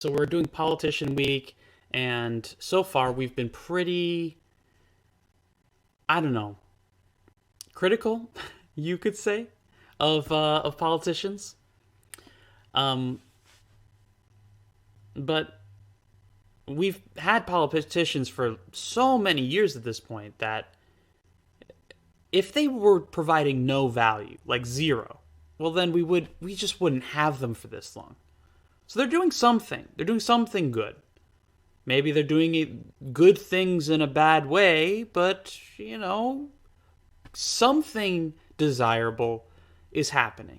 So we're doing Politician Week, and so far we've been pretty, I don't know, critical, you could say, of politicians. Um, but we've had politicians for so many years at this point that if they were providing no value, like zero, well then we just wouldn't have them for this long. So they're doing something. They're doing something good. Maybe they're doing good things in a bad way, but, something desirable is happening.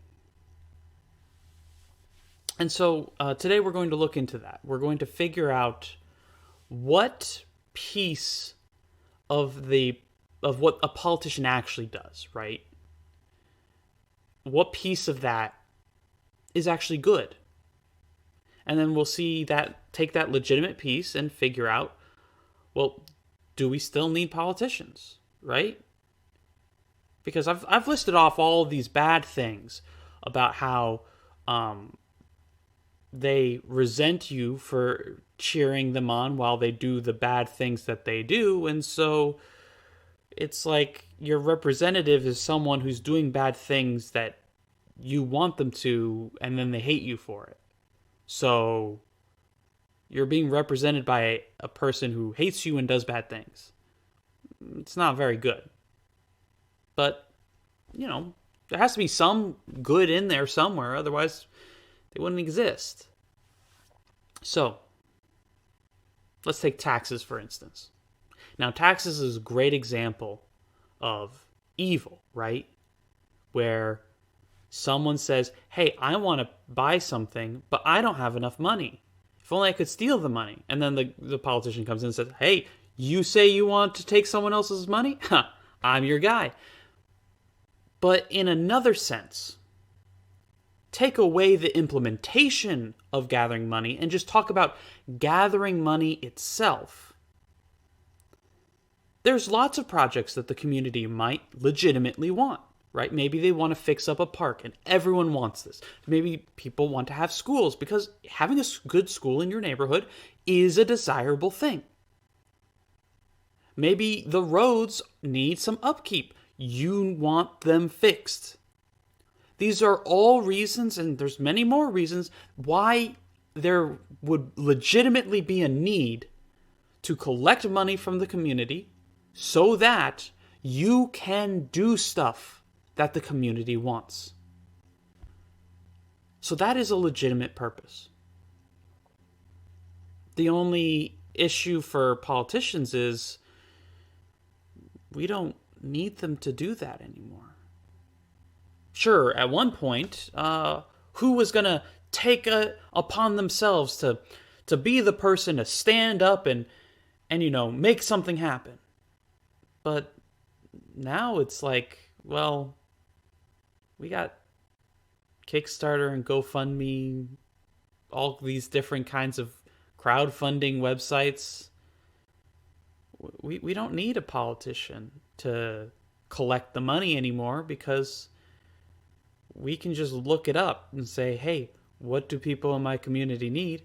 And so today we're going to look into that. We're going to figure out what piece of what a politician actually does, right? What piece of that is actually good? And then we'll take that legitimate piece and figure out, well, do we still need politicians, right? Because I've listed off all of these bad things about how they resent you for cheering them on while they do the bad things that they do, and so it's like your representative is someone who's doing bad things that you want them to, and then they hate you for it. So you're being represented by a person who hates you and does bad things. It's not very good. But, there has to be some good in there somewhere, otherwise they wouldn't exist. So, let's take taxes, for instance. Now, taxes is a great example of evil, right? Where someone says, hey, I want to buy something, but I don't have enough money. If only I could steal the money. And then the politician comes in and says, hey, you say you want to take someone else's money? Huh, I'm your guy. But in another sense, take away the implementation of gathering money and just talk about gathering money itself. There's lots of projects that the community might legitimately want. Right? Maybe they want to fix up a park and everyone wants this. Maybe people want to have schools because having a good school in your neighborhood is a desirable thing. Maybe the roads need some upkeep. You want them fixed. These are all reasons, and there's many more reasons, why there would legitimately be a need to collect money from the community so that you can do stuff that the community wants. So that is a legitimate purpose. The only issue for politicians is we don't need them to do that anymore. Sure, at one point, who was going to take upon themselves to be the person to stand up and make something happen? But now it's like, well, we got Kickstarter and GoFundMe, all these different kinds of crowdfunding websites. We don't need a politician to collect the money anymore because we can just look it up and say, hey, what do people in my community need?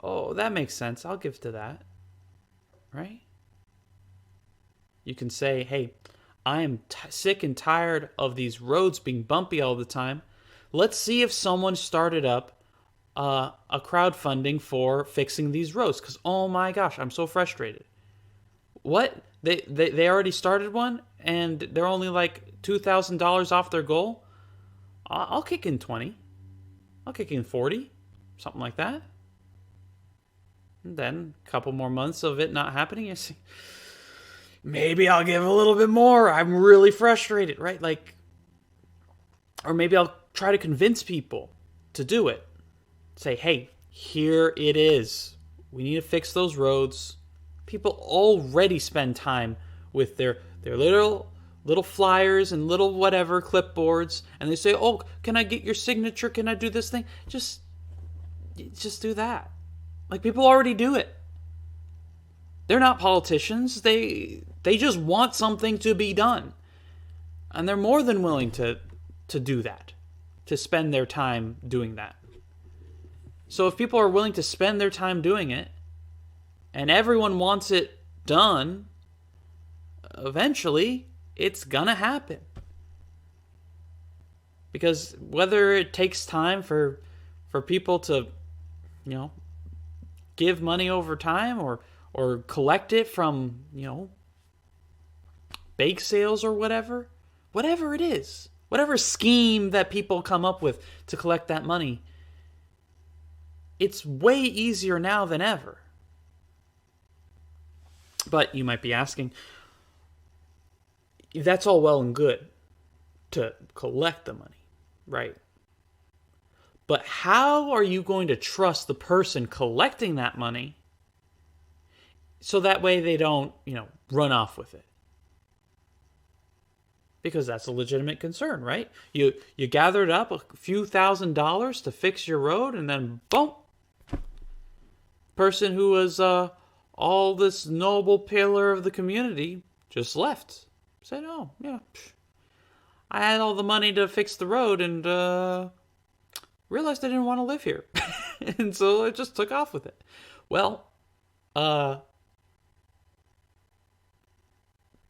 Oh, that makes sense. I'll give to that. Right? You can say, hey, I am sick and tired of these roads being bumpy all the time. Let's see if someone started up a crowdfunding for fixing these roads. Because, oh my gosh, I'm so frustrated. What? They already started one? And they're only like $2,000 off their goal? I'll kick in 20. I'll kick in 40. Something like that. And then a couple more months of it not happening. You see, maybe I'll give a little bit more. I'm really frustrated, right? Or maybe I'll try to convince people to do it. Say, hey, here it is. We need to fix those roads. People already spend time with their little flyers and little whatever clipboards, and they say, oh, can I get your signature? Can I do this thing? Just do that. People already do it. They're not politicians. They just want something to be done. And they're more than willing to do that, to spend their time doing that. So if people are willing to spend their time doing it, and everyone wants it done, eventually it's gonna happen. Because whether it takes time for people to, you know, give money over time or collect it from, bake sales or whatever it is, whatever scheme that people come up with to collect that money, it's way easier now than ever. But you might be asking, that's all well and good to collect the money, right? But how are you going to trust the person collecting that money so that way they don't, run off with it? Because that's a legitimate concern, right? You gathered up a few $1,000s to fix your road, and then boom, person who was all this noble pillar of the community just left. Said, "Oh yeah, I had all the money to fix the road, and realized I didn't want to live here," and so I just took off with it. Well,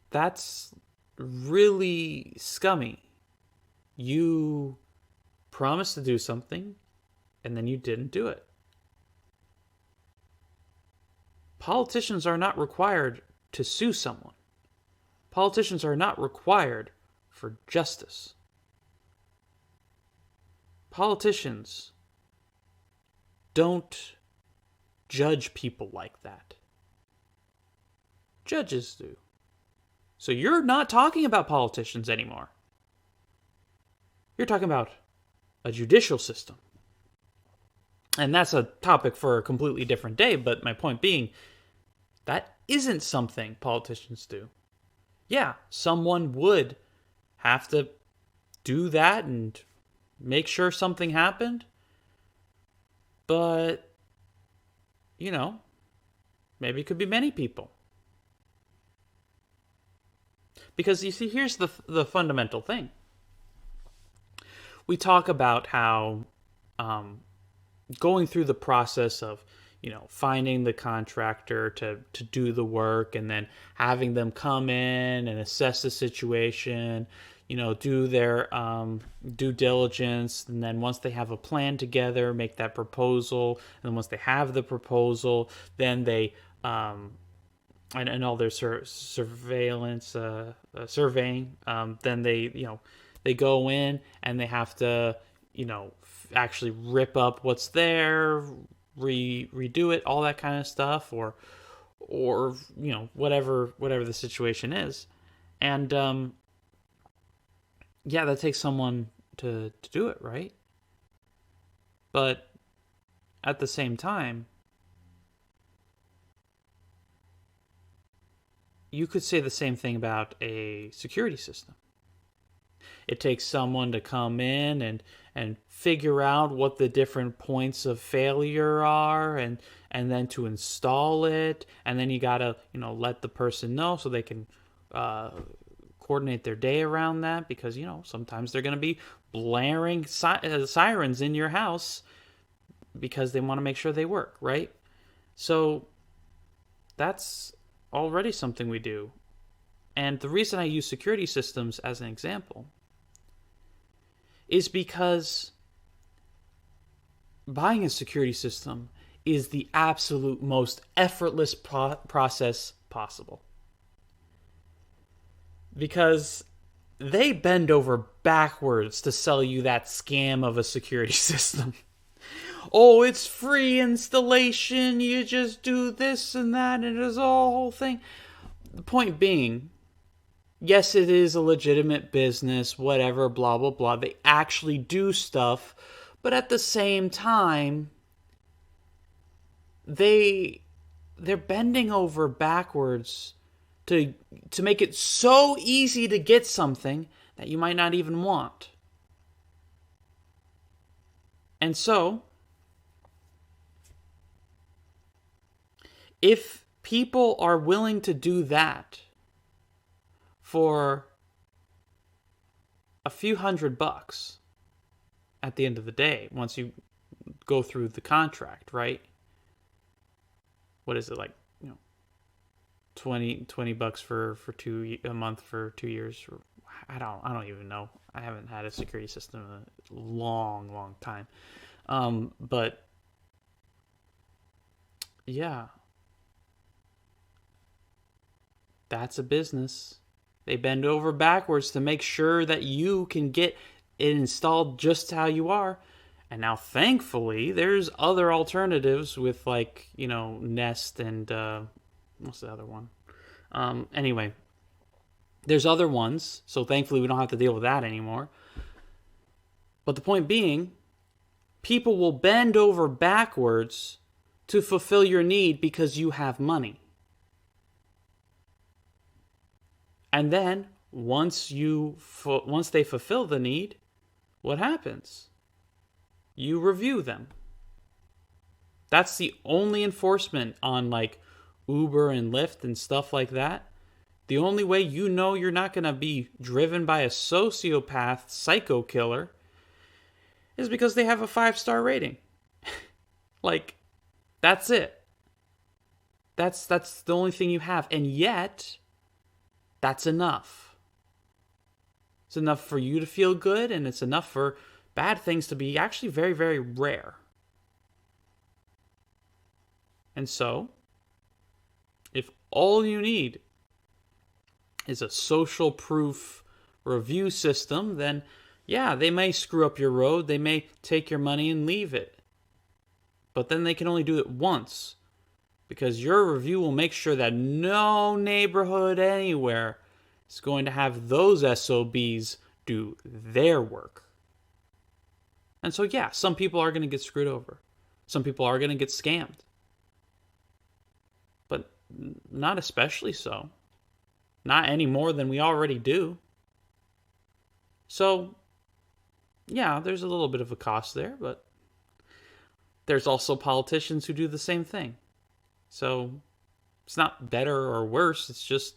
that's really scummy. You promised to do something, and then you didn't do it. Politicians are not required to sue someone. Politicians are not required for justice. Politicians don't judge people like that. Judges do. So you're not talking about politicians anymore. You're talking about a judicial system. And that's a topic for a completely different day, but my point being, that isn't something politicians do. Yeah, someone would have to do that and make sure something happened. But, maybe it could be many people. Because you see, here's the fundamental thing. We talk about how going through the process of, finding the contractor to do the work, and then having them come in and assess the situation, do their due diligence, and then once they have a plan together, make that proposal, and then once they have the proposal, then they and all their surveillance surveying, then they go in and they have to actually rip up what's there, redo it, all that kind of stuff, or whatever the situation is. And that takes someone to do it, right? But at the same time, you could say the same thing about a security system. It takes someone to come in and figure out what the different points of failure are, and then to install it, and then you gotta let the person know so they can coordinate their day around that, because sometimes they're gonna be blaring sirens in your house because they want to make sure they work, right? So that's already something we do. And the reason I use security systems as an example is because buying a security system is the absolute most effortless process possible. Because they bend over backwards to sell you that scam of a security system. Oh, it's free installation, you just do this and that, and it's a whole thing. The point being, yes, it is a legitimate business, whatever, blah, blah, blah. They actually do stuff, but at the same time, they're bending over backwards to make it so easy to get something that you might not even want. And so, if people are willing to do that for a few $100 at the end of the day, once you go through the contract, right? What is it, like, 20 bucks for a month for 2 years? Or, I don't even know. I haven't had a security system in a long time. But yeah, that's a business. They bend over backwards to make sure that you can get it installed just how you are. And now, thankfully, there's other alternatives with, like, Nest and what's the other one? Anyway, there's other ones. So thankfully, we don't have to deal with that anymore. But the point being, people will bend over backwards to fulfill your need because you have money. And then once they fulfill the need, what happens? You review them. That's the only enforcement on, like, Uber and Lyft and stuff like that. The only way you're not going to be driven by a sociopath psycho killer is because they have a 5-star rating. Like, that's it. That's the only thing you have. And yet, that's enough. It's enough for you to feel good, and it's enough for bad things to be actually very, very rare. And so, if all you need is a social proof review system, then yeah, they may screw up your road. They may take your money and leave it. But then they can only do it once, because your review will make sure that no neighborhood anywhere is going to have those SOBs do their work. And so yeah, some people are going to get screwed over. Some people are going to get scammed. But not especially so. Not any more than we already do. So yeah, there's a little bit of a cost there, but there's also politicians who do the same thing. So it's not better or worse, it's just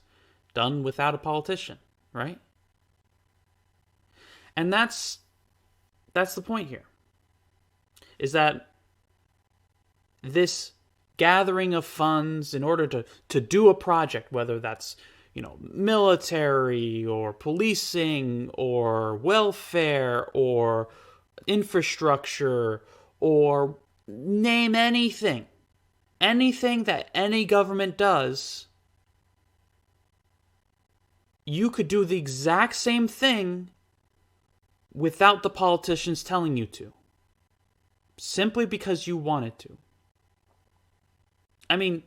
done without a politician, right? And that's the point here. Is that this gathering of funds in order to do a project, whether that's, military or policing or welfare or infrastructure or name anything that any government does, you could do the exact same thing without the politicians telling you to. Simply because you wanted to. I mean,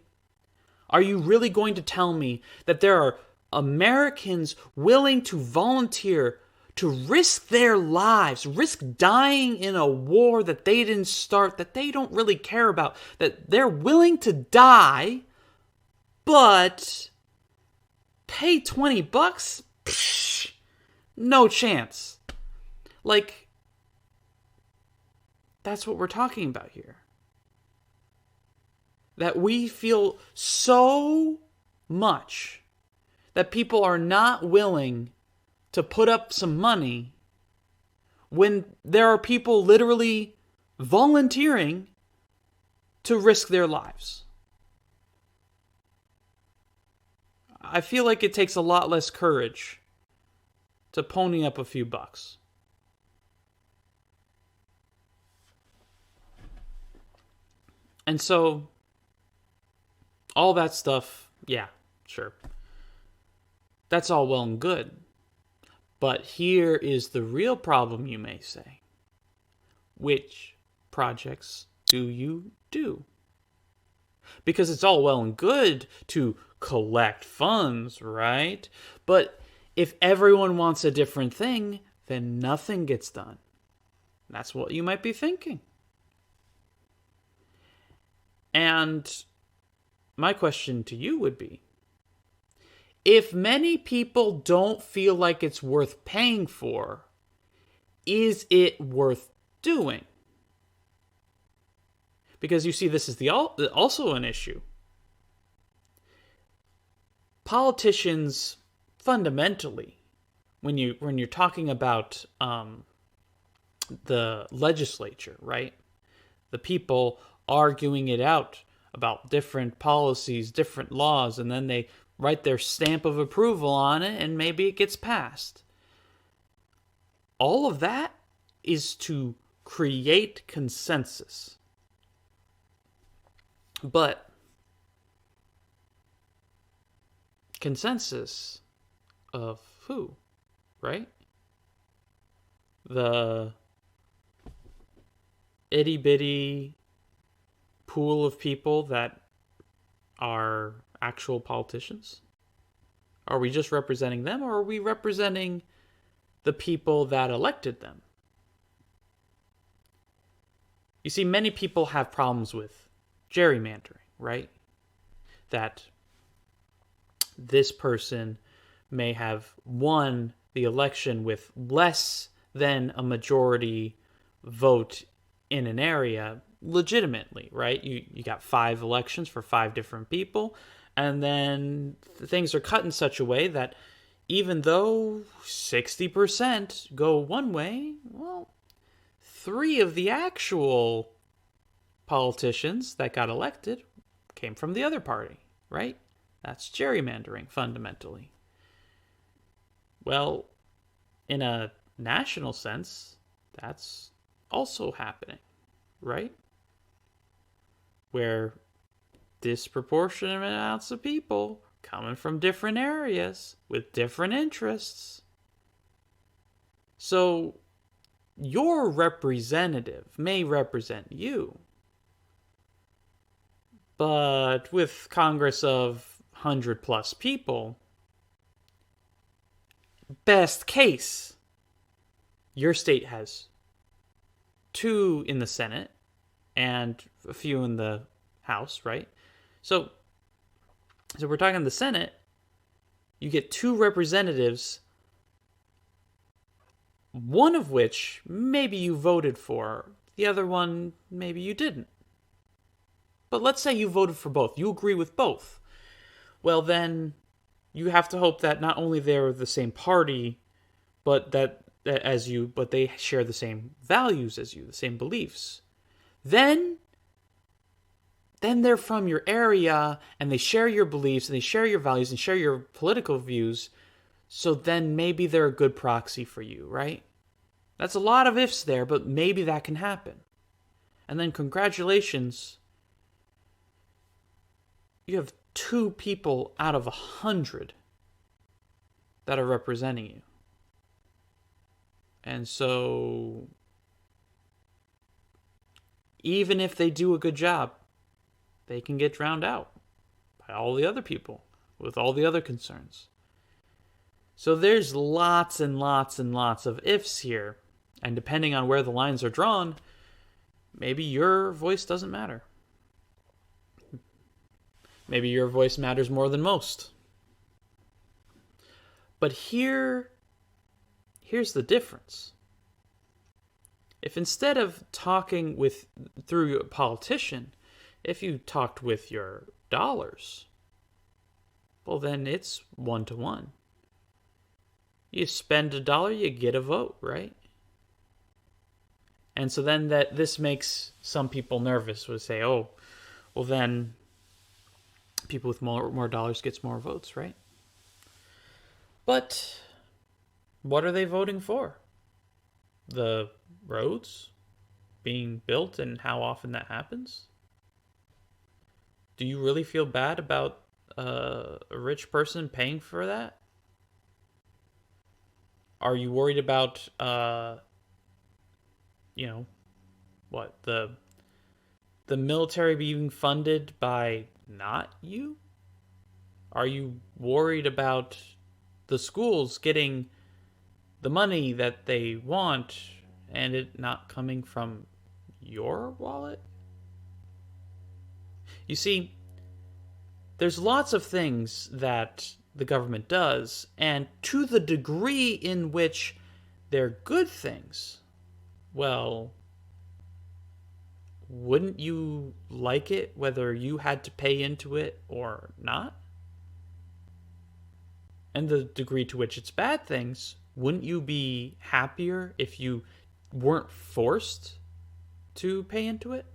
are you really going to tell me that there are Americans willing to volunteer to risk their lives, risk dying in a war that they didn't start, that they don't really care about, that they're willing to die, but pay $20? Psh, no chance. Like, that's what we're talking about here. That we feel so much that people are not willing to put up some money when there are people literally volunteering to risk their lives. I feel like it takes a lot less courage to pony up a few bucks. And so, all that stuff, yeah, sure. That's all well and good. But here is the real problem, you may say. Which projects do you do? Because it's all well and good to collect funds, right? But if everyone wants a different thing, then nothing gets done. That's what you might be thinking. And my question to you would be, if many people don't feel like it's worth paying for, is it worth doing? Because you see, this is also an issue. Politicians, fundamentally, when you're talking about the legislature, right? The people arguing it out about different policies, different laws, and then they write their stamp of approval on it and maybe it gets passed. All of that is to create consensus. But consensus of who, right? The itty bitty pool of people that are actual politicians? Are we just representing them, or are we representing the people that elected them? You see, many people have problems with gerrymandering, right? That this person may have won the election with less than a majority vote in an area legitimately, right? You got 5 elections for 5 different people, and then things are cut in such a way that even though 60% go one way, well, 3 of the actual politicians that got elected came from the other party, right? That's gerrymandering, fundamentally. Well, in a national sense, that's also happening, right? Where disproportionate amounts of people coming from different areas with different interests. So your representative may represent you, but with Congress of 100 plus people, best case, your state has 2 in the Senate and a few in the House, right? So we're talking the Senate, you get 2 representatives, one of which maybe you voted for, the other one maybe you didn't. But let's say you voted for both, you agree with both. Well, then you have to hope that not only they're the same party, but that as you, but they share the same values as you, the same beliefs. Then they're from your area and they share your beliefs and they share your values and share your political views. So then maybe they're a good proxy for you, right? That's a lot of ifs there, but maybe that can happen. And then congratulations, you have 2 people out of 100 that are representing you. And so even if they do a good job, they can get drowned out by all the other people with all the other concerns. So there's lots and lots and lots of ifs here. And depending on where the lines are drawn, maybe your voice doesn't matter. Maybe your voice matters more than most. But here's the difference. If instead of talking through a politician, if you talked with your dollars, well, then it's 1-to-1. You spend $1, you get a vote, right? And so then this makes some people nervous. Would say, oh, well then people with more dollars gets more votes, right? But what are they voting for? The roads being built and how often that happens? Do you really feel bad about a rich person paying for that? Are you worried about, the military being funded by not you? Are you worried about the schools getting the money that they want and it not coming from your wallet? You see, there's lots of things that the government does, and to the degree in which they're good things, well, wouldn't you like it whether you had to pay into it or not? And the degree to which it's bad things, wouldn't you be happier if you weren't forced to pay into it?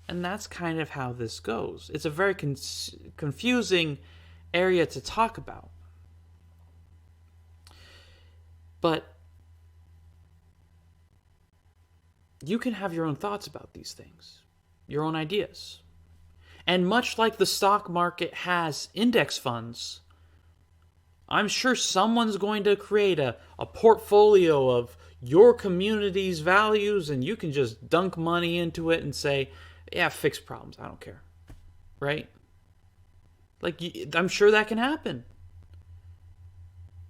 And that's kind of how this goes. It's a very confusing area to talk about. But you can have your own thoughts about these things, your own ideas. And much like the stock market has index funds, I'm sure someone's going to create a portfolio of your community's values, and you can just dunk money into it and say, yeah, fix problems. I don't care. Right? Like, I'm sure that can happen.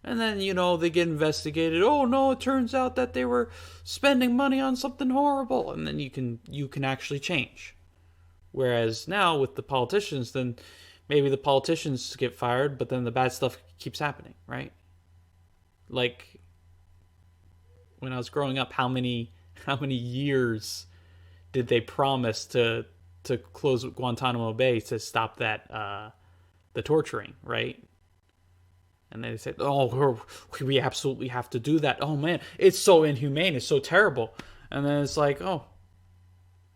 And then, they get investigated. Oh, no, it turns out that they were spending money on something horrible. And then you can actually change. Whereas now with the politicians, then maybe the politicians get fired, but then the bad stuff keeps happening, right? Like, when I was growing up, how many years did they promise to close Guantanamo Bay to stop that the torturing, right? And they said, "Oh, we absolutely have to do that." Oh man, it's so inhumane. It's so terrible. And then it's like, "Oh,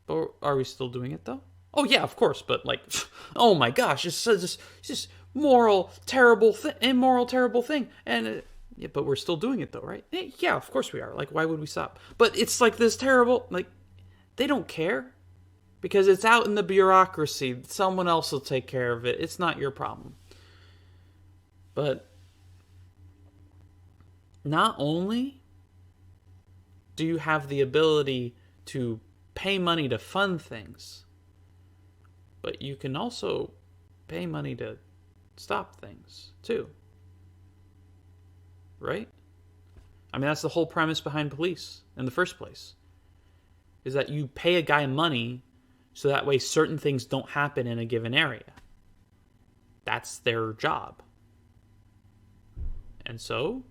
but are we still doing it though?" Oh yeah, of course. But like, oh my gosh, it's just moral terrible immoral terrible thing. And yeah, but we're still doing it though, right? Yeah, of course we are. Like, why would we stop? But it's like this terrible. Like, they don't care because it's out in the bureaucracy. Someone else will take care of it. It's not your problem. But not only do you have the ability to pay money to fund things, but you can also pay money to stop things too. Right? I mean, that's the whole premise behind police in the first place. Is that you pay a guy money so that way certain things don't happen in a given area. That's their job. And so,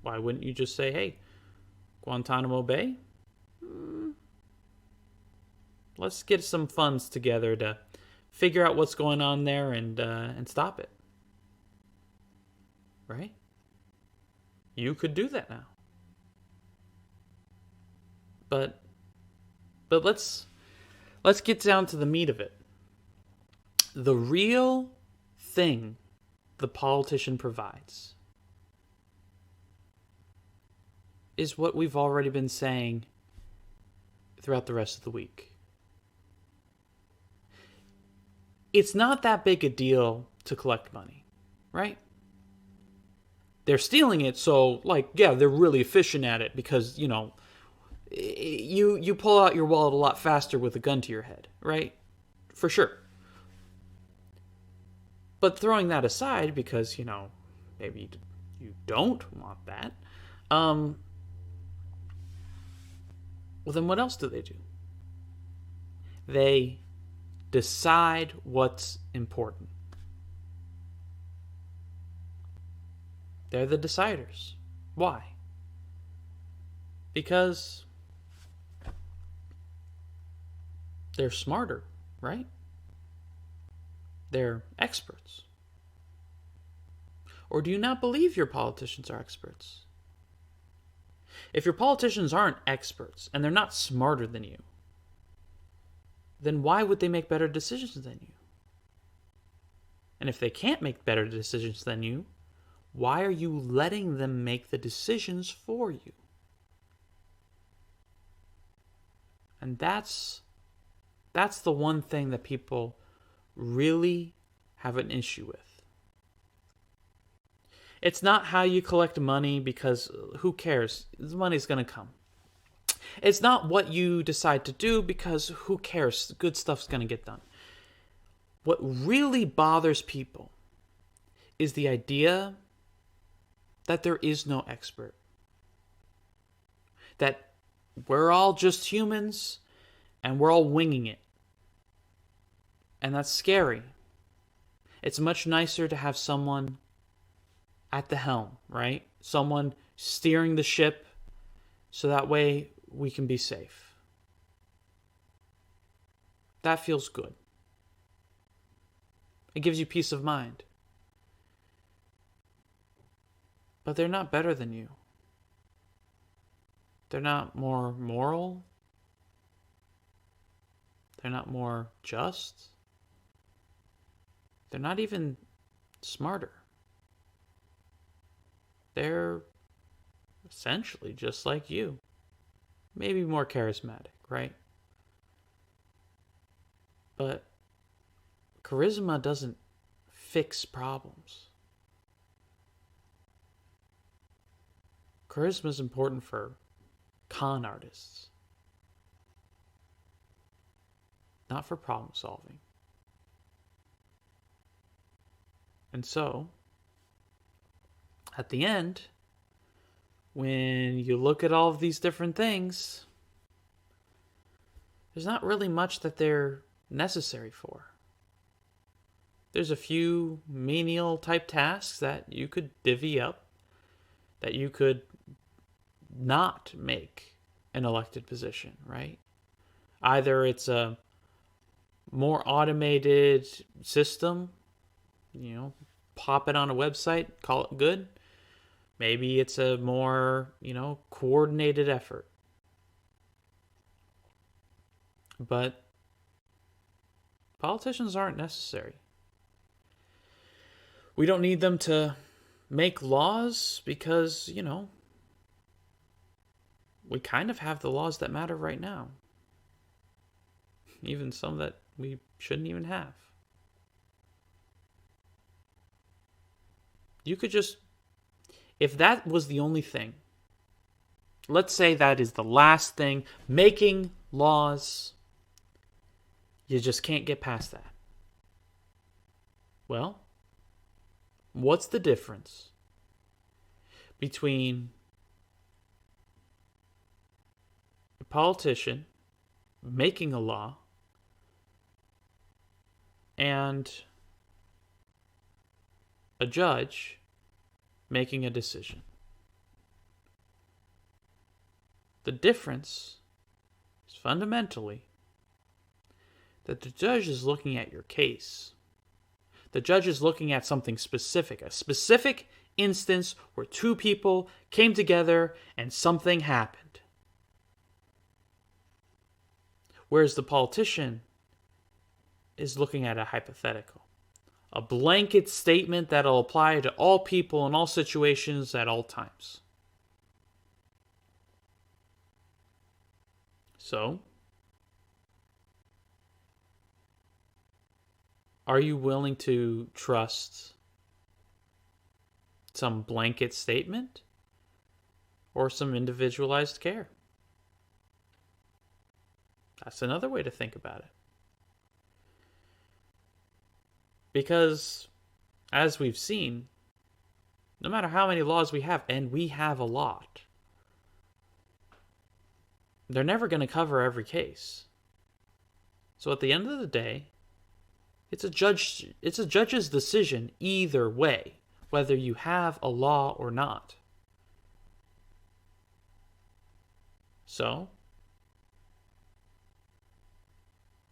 why wouldn't you just say, hey, Guantanamo Bay, let's get some funds together to figure out what's going on there and stop it. Right? You could do that now. But let's get down to the meat of it. The real thing the politician provides is what we've already been saying throughout the rest of the week. It's not that big a deal to collect money, right? They're stealing it, so, yeah, they're really efficient at it because, you pull out your wallet a lot faster with a gun to your head, right? For sure. But throwing that aside, because, maybe you don't want that, well, then what else do they do? They decide what's important. They're the deciders. Why? Because they're smarter, right? They're experts. Or do you not believe your politicians are experts? If your politicians aren't experts and they're not smarter than you, then why would they make better decisions than you? And if they can't make better decisions than you, why are you letting them make the decisions for you? And that's the one thing that people really have an issue with. It's not how you collect money, because who cares? The money's going to come. It's not what you decide to do, because who cares? Good stuff's going to get done. What really bothers people is the idea that there is no expert. That we're all just humans and we're all winging it. And that's scary. It's much nicer to have someone at the helm, right? Someone steering the ship so that way we can be safe. That feels good. It gives you peace of mind. But they're not better than you. They're not more moral. They're not more just. They're not even smarter. They're essentially just like you. Maybe more charismatic, right? But charisma doesn't fix problems. Charisma is important for con artists, not for problem solving. And so, at the end, when you look at all of these different things, there's not really much that they're necessary for. There's a few menial type tasks that you could divvy up, that you could not make an elected position, right? Either it's a more automated system, pop it on a website, call it good. Maybe it's a more, coordinated effort. But politicians aren't necessary. We don't need them to make laws because, we kind of have the laws that matter right now. Even some that we shouldn't even have. You could just, if that was the only thing, let's say that is the last thing, making laws, you just can't get past that. Well, what's the difference between a politician making a law and a judge making a decision? The difference is fundamentally that the judge is looking at your case. The judge is looking at something specific, a specific instance where two people came together and something happened. Whereas the politician is looking at a hypothetical, a blanket statement that'll apply to all people in all situations at all times. So, are you willing to trust some blanket statement or some individualized care? That's another way to think about it. Because, as we've seen, no matter how many laws we have, and we have a lot, they're never going to cover every case. So at the end of the day, it's a judge's decision either way, whether you have a law or not. So,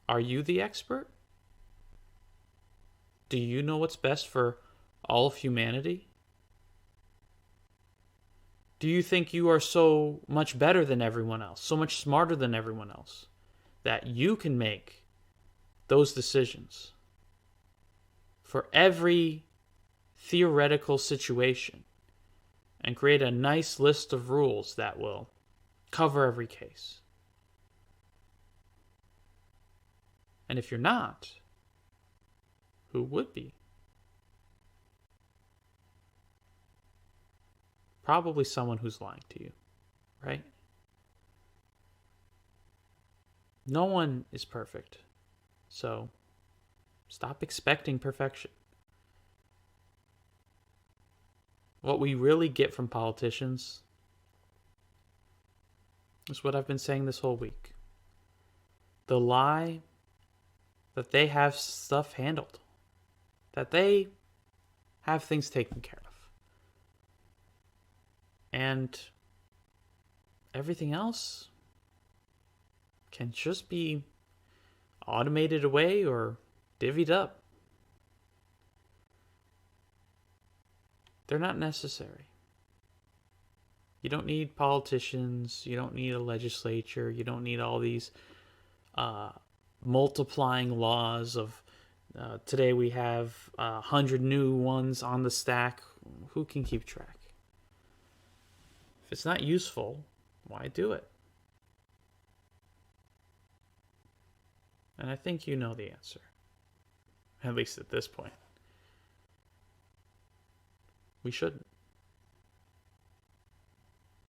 are you the expert? Do you know what's best for all of humanity? Do you think you are so much better than everyone else, so much smarter than everyone else, that you can make those decisions for every theoretical situation and create a nice list of rules that will cover every case? And if you're not, who would be? Probably someone who's lying to you, right? No one is perfect, so stop expecting perfection. What we really get from politicians is what I've been saying this whole week. The lie that they have stuff handled, that they have things taken care of. And everything else can just be automated away or divvied up. They're not necessary. You don't need politicians. You don't need a legislature. You don't need all these multiplying laws of today we have 100 new ones on the stack. Who can keep track? If it's not useful, why do it? And I think you know the answer, at least at this point. We shouldn't.